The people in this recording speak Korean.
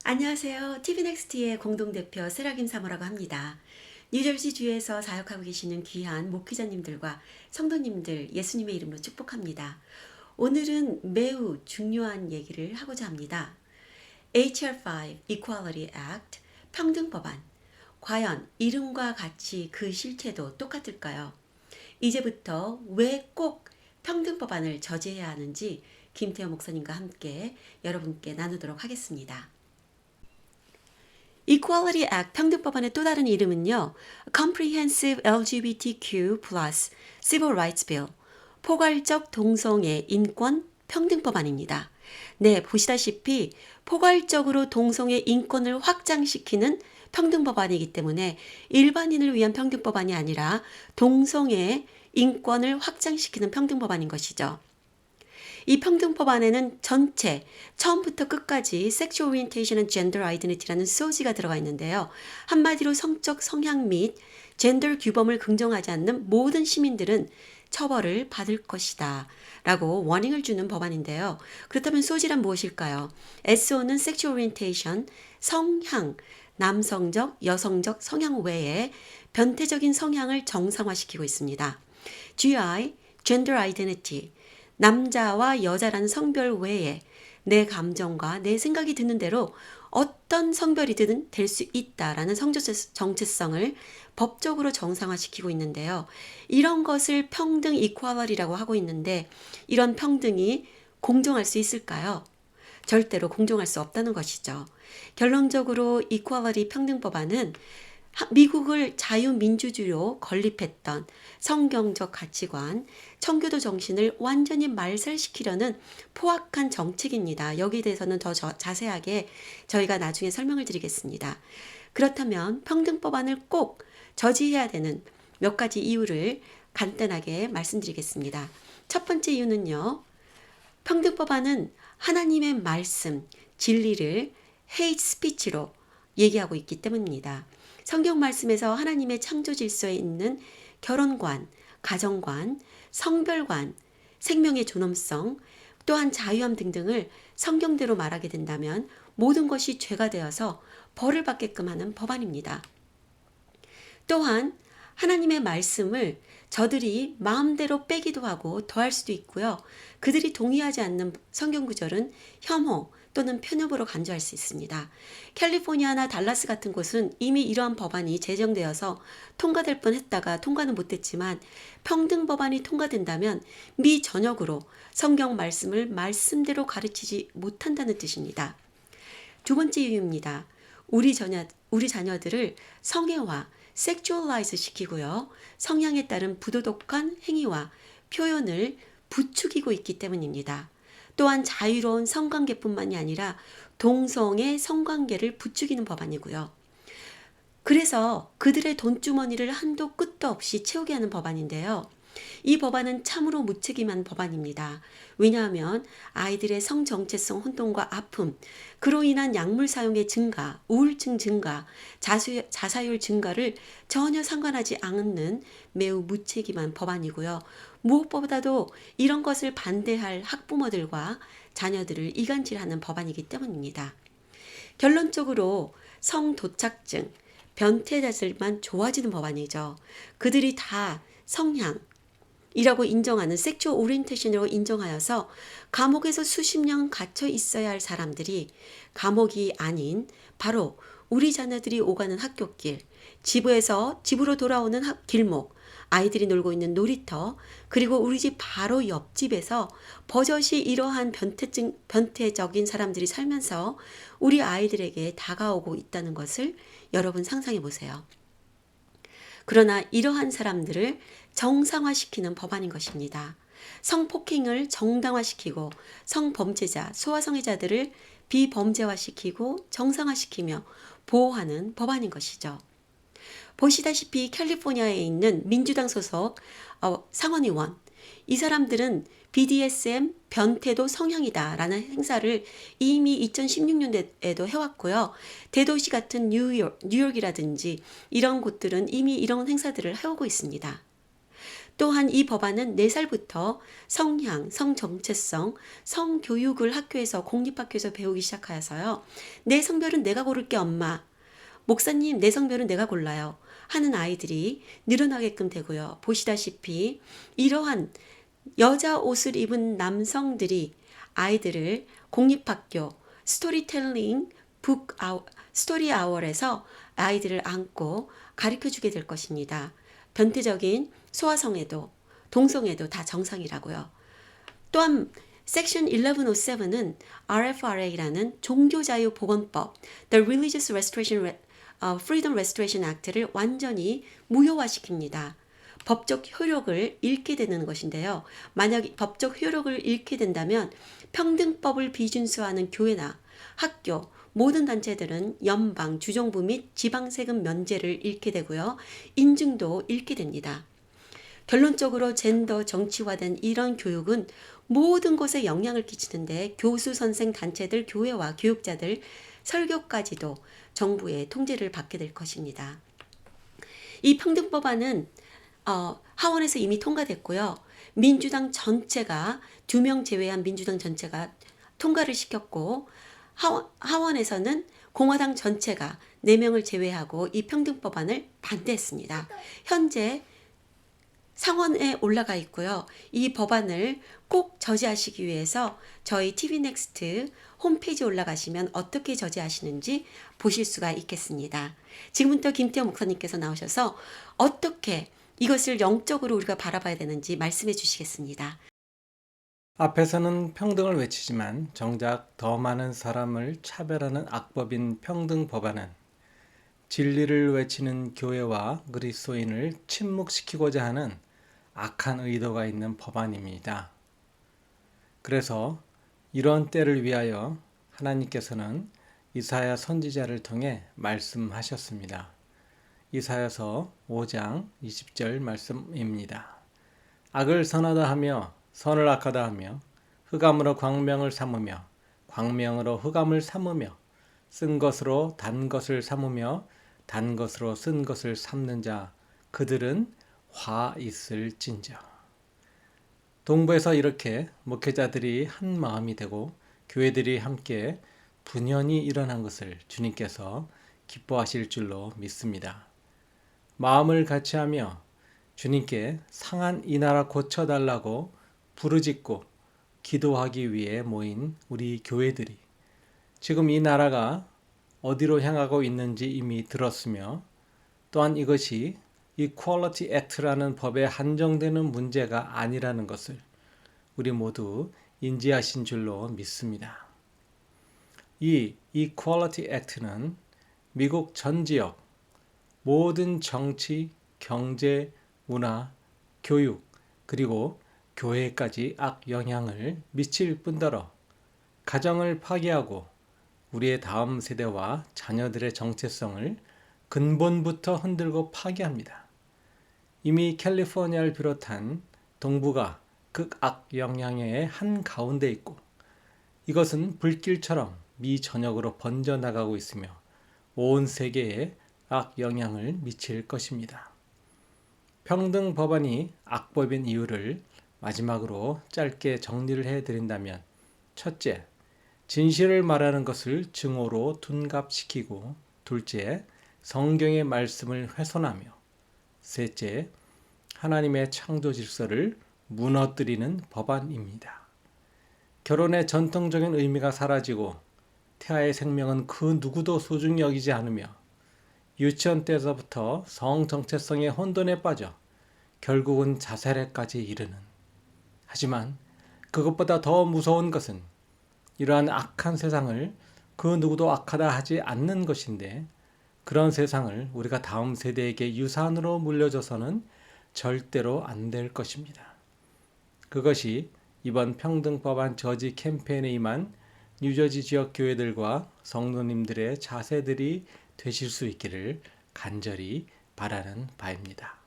안녕하세요. TV넥스트의 공동대표 세라김 사모라고 합니다. 뉴저지주에서 사역하고 계시는 귀한 목회자님들과 성도님들 예수님의 이름으로 축복합니다. 오늘은 매우 중요한 얘기를 하고자 합니다. HR5 Equality Act 평등법안. 과연 이름과 같이 그 실체도 똑같을까요? 이제부터 왜 꼭 평등법안을 저지해야 하는지 김태호 목사님과 함께 여러분께 나누도록 하겠습니다. Equality Act 평등법안의 또 다른 이름은요. Comprehensive LGBTQ+ Civil Rights Bill 포괄적 동성애 인권 평등법안입니다. 네, 보시다시피 포괄적으로 동성애 인권을 확장시키는 평등법안이기 때문에 일반인을 위한 평등법안이 아니라 동성애 인권을 확장시키는 평등법안인 것이죠. 이 평등법안에는 전체 처음부터 끝까지 Sexual Orientation and Gender Identity라는 소지가 들어가 있는데요. 한마디로 성적 성향 및 젠더 규범을 긍정하지 않는 모든 시민들은 처벌을 받을 것이다 라고 워닝을 주는 법안인데요. 그렇다면 소지란 무엇일까요? SO는 Sexual Orientation, 성향, 남성적, 여성적 성향 외에 변태적인 성향을 정상화시키고 있습니다. GI, Gender Identity, 남자와 여자라는 성별 외에 내 감정과 내 생각이 드는 대로 어떤 성별이든 될 수 있다라는 정체성을 법적으로 정상화시키고 있는데요. 이런 것을 평등 이퀄리라고 하고 있는데 이런 평등이 공정할 수 있을까요? 절대로 공정할 수 없다는 것이죠. 결론적으로 이퀄리티 평등법안은 미국을 자유민주주의로 건립했던 성경적 가치관, 청교도 정신을 완전히 말살시키려는 포악한 정책입니다. 여기에 대해서는 더 자세하게 저희가 나중에 설명을 드리겠습니다. 그렇다면 평등법안을 꼭 저지해야 되는 몇 가지 이유를 간단하게 말씀드리겠습니다. 첫 번째 이유는요. 평등법안은 하나님의 말씀, 진리를 헤이트 스피치로 얘기하고 있기 때문입니다. 성경 말씀에서 하나님의 창조 질서에 있는 결혼관, 가정관, 성별관, 생명의 존엄성, 또한 자유함 등등을 성경대로 말하게 된다면 모든 것이 죄가 되어서 벌을 받게끔 하는 법안입니다. 또한 하나님의 말씀을 저들이 마음대로 빼기도 하고 더할 수도 있고요. 그들이 동의하지 않는 성경 구절은 혐오 또는 편협으로 간주할 수 있습니다. 캘리포니아나 달라스 같은 곳은 이미 이러한 법안이 제정되어서 통과될 뻔했다가 통과는 못됐지만 평등 법안이 통과된다면 미 전역으로 성경 말씀을 말씀대로 가르치지 못한다는 뜻입니다. 두 번째 이유입니다. 우리 자녀들을 성애화, 섹슈얼라이즈 시키고요. 성향에 따른 부도덕한 행위와 표현을 부추기고 있기 때문입니다. 또한 자유로운 성관계뿐만이 아니라 동성애 성관계를 부추기는 법안이고요. 그래서 그들의 돈주머니를 한도 끝도 없이 채우게 하는 법안인데요. 이 법안은 참으로 무책임한 법안입니다. 왜냐하면 아이들의 성정체성 혼돈과 아픔, 그로 인한 약물 사용의 증가, 우울증 증가, 자살률 증가를 전혀 상관하지 않는 매우 무책임한 법안이고요. 무엇보다도 이런 것을 반대할 학부모들과 자녀들을 이간질하는 법안이기 때문입니다. 결론적으로 성도착증, 변태자들만 좋아지는 법안이죠. 그들이 다 성향, 이라고 인정하는 섹슈얼 오리엔테이션으로 인정하여서 감옥에서 수십 년 갇혀 있어야 할 사람들이 감옥이 아닌 바로 우리 자녀들이 오가는 학교길, 집으로 돌아오는 길목, 아이들이 놀고 있는 놀이터, 그리고 우리 집 바로 옆집에서 버젓이 이러한 변태적인 사람들이 살면서 우리 아이들에게 다가오고 있다는 것을 여러분 상상해 보세요. 그러나 이러한 사람들을 정상화시키는 법안인 것입니다. 성폭행을 정당화시키고 성범죄자, 소아성애자들을 비범죄화시키고 정상화시키며 보호하는 법안인 것이죠. 보시다시피 캘리포니아에 있는 민주당 소속 상원의원, 이 사람들은 BDSM 변태도 성향이다 라는 행사를 이미 2016년에도 해왔고요. 대도시 같은 뉴욕이라든지 이런 곳들은 이미 이런 행사들을 해오고 있습니다. 또한 이 법안은 4살부터 성향, 성정체성, 성교육을 학교에서 공립학교에서 배우기 시작하여서요. 내 성별은 내가 고를게 엄마. 목사님 내 성별은 내가 골라요. 하는 아이들이 늘어나게끔 되고요. 보시다시피 이러한 여자 옷을 입은 남성들이 아이들을 공립학교 스토리텔링 스토리 아워에서 아이들을 안고 가르쳐주게 될 것입니다. 변태적인 소아성애도 동성애도 다 정상이라고요. 또한 섹션 1107은 RFRA라는 종교자유보건법 The Religious Restoration Freedom Restoration Act를 완전히 무효화시킵니다. 법적 효력을 잃게 되는 것인데요. 만약 법적 효력을 잃게 된다면 평등법을 비준수하는 교회나 학교, 모든 단체들은 연방, 주정부 및 지방세금 면제를 잃게 되고요. 인증도 잃게 됩니다. 결론적으로 젠더 정치화된 이런 교육은 모든 것에 영향을 끼치는데 교수, 선생, 단체들, 교회와 교육자들, 설교까지도 정부의 통제를 받게 될 것입니다. 이 평등법안은 하원에서 이미 통과됐고요. 민주당 전체가 2명 제외한 민주당 전체가 통과를 시켰고 하원에서는 공화당 전체가 4명을 제외하고 이 평등법안을 반대했습니다. 현재 상원에 올라가 있고요. 이 법안을 꼭 저지하시기 위해서 저희 TV넥스트 홈페이지에 올라가시면 어떻게 저지하시는지 보실 수가 있겠습니다. 지금부터 김태현 목사님께서 나오셔서 어떻게 이것을 영적으로 우리가 바라봐야 되는지 말씀해 주시겠습니다. 앞에서는 평등을 외치지만 정작 더 많은 사람을 차별하는 악법인 평등 법안은 진리를 외치는 교회와 그리스도인을 침묵시키고자 하는 악한 의도가 있는 법안입니다. 그래서 이런 때를 위하여 하나님께서는 이사야 선지자를 통해 말씀하셨습니다. 이사야서 5장 20절 말씀입니다. 악을 선하다 하며 선을 악하다 하며 흑암으로 광명을 삼으며 광명으로 흑암을 삼으며 쓴 것으로 단 것을 삼으며 단 것으로 쓴 것을 삼는 자 그들은 화 있을진저. 동부에서 이렇게 목회자들이 한 마음이 되고 교회들이 함께 분연히 일어난 것을 주님께서 기뻐하실 줄로 믿습니다. 마음을 같이하며 주님께 상한 이 나라 고쳐달라고 부르짖고 기도하기 위해 모인 우리 교회들이 지금 이 나라가 어디로 향하고 있는지 이미 들었으며 또한 이것이 Equality Act라는 법에 한정되는 문제가 아니라는 것을 우리 모두 인지하신 줄로 믿습니다. 이 Equality Act는 미국 전 지역 모든 정치, 경제, 문화, 교육 그리고 교회까지 악영향을 미칠 뿐더러 가정을 파괴하고 우리의 다음 세대와 자녀들의 정체성을 근본부터 흔들고 파괴합니다. 이미 캘리포니아를 비롯한 동부가 극악 영향의 한가운데 있고 이것은 불길처럼 미 전역으로 번져나가고 있으며 온 세계에 악영향을 미칠 것입니다. 평등 법안이 악법인 이유를 마지막으로 짧게 정리를 해드린다면 첫째, 진실을 말하는 것을 증오로 둔갑시키고 둘째, 성경의 말씀을 훼손하며 셋째, 하나님의 창조 질서를 무너뜨리는 법안입니다. 결혼의 전통적인 의미가 사라지고 태아의 생명은 그 누구도 소중히 여기지 않으며 유치원 때서부터 성 정체성의 혼돈에 빠져 결국은 자살에까지 이르는 하지만 그것보다 더 무서운 것은 이러한 악한 세상을 그 누구도 악하다 하지 않는 것인데 그런 세상을 우리가 다음 세대에게 유산으로 물려줘서는 절대로 안 될 것입니다. 그것이 이번 평등법안 저지 캠페인에 임한 뉴저지 지역 교회들과 성도님들의 자세들이 되실 수 있기를 간절히 바라는 바입니다.